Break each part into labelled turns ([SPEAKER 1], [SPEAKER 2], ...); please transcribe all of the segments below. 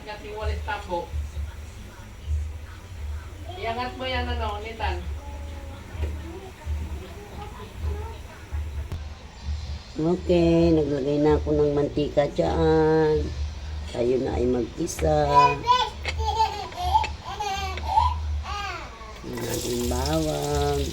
[SPEAKER 1] ngat-ngat yung walis tabo. Iangat mo yan ano, Nitan.
[SPEAKER 2] Okay, naglagay na ako ng mantika dyan. Tayo na ay mag-isa. Yan natin bawang.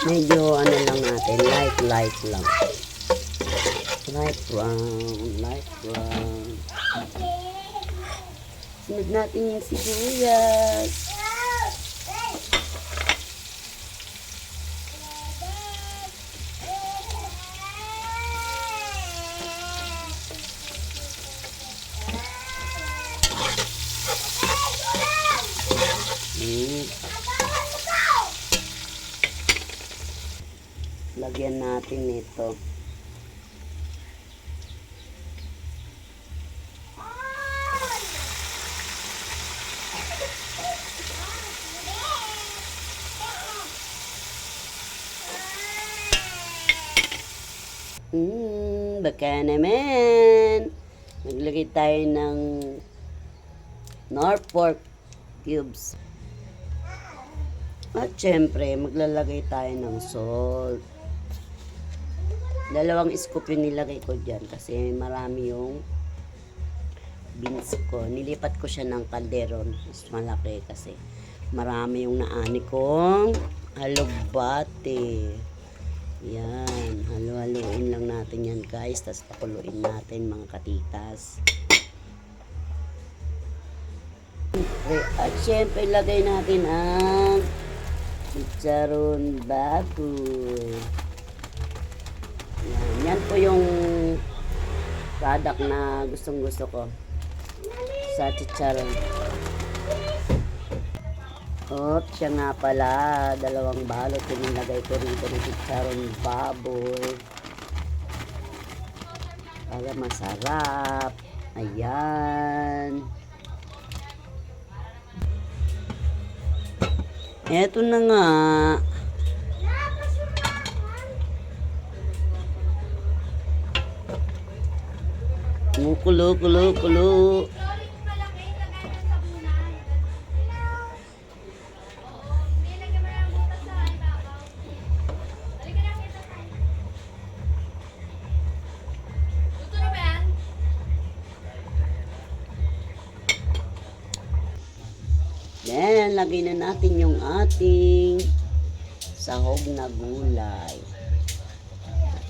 [SPEAKER 2] Medyo ano lang natin, light lang. Light brown. Sunod natin yung sibuyas. Lagyan natin ito. Baka naman. Naglagay tayo ng Norfolk cubes. At syempre, maglalagay tayo ng salt. 2 scoop yung nilagay ko dyan kasi marami yung beans ko. Nilipat ko siya ng kalderon. Mas malaki kasi marami yung naani kong alugbate. Yan. Halo-haloin lang natin yan guys. Tapos pakuluin natin mga katitas. At syempre lagay natin ang chicharon baboy. Yan po yung product na gustong gusto ko sa chicharon. Siya nga pala, 2 balot yung nilagay ko rito ng chicharon baboy para masarap. Ayan. Eto na nga. Kulo. Then, lagay na natin yung ating sahog na gulay.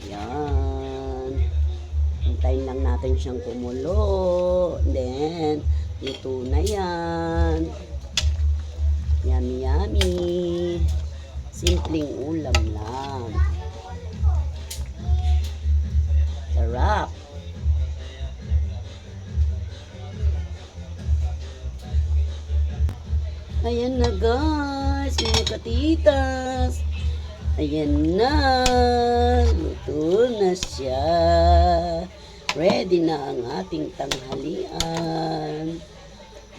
[SPEAKER 2] Ayan. Hintayin lang natin siyang kumulo. Then, luto na yan. Yummy. Simpleng ulam lang. Sarap. Ayan na guys, mga katitas. Ayan na. Luto na siya. Ready na ang ating tanghalian.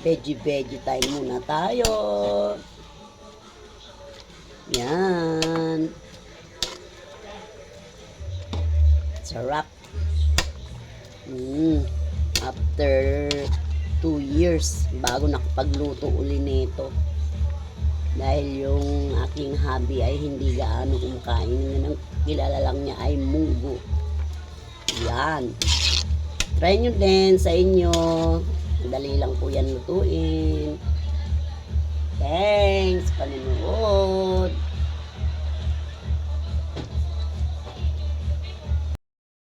[SPEAKER 2] Veggie time muna tayo. Yan. Sarap. After 2 years bago nakapagluto uli nito. Dahil yung aking hubby ay hindi gaano kumakain. Ang kilala lang niya ay munggo. Yan. Try nyo din sa inyo. Dali lang po yan lutuin. Thanks.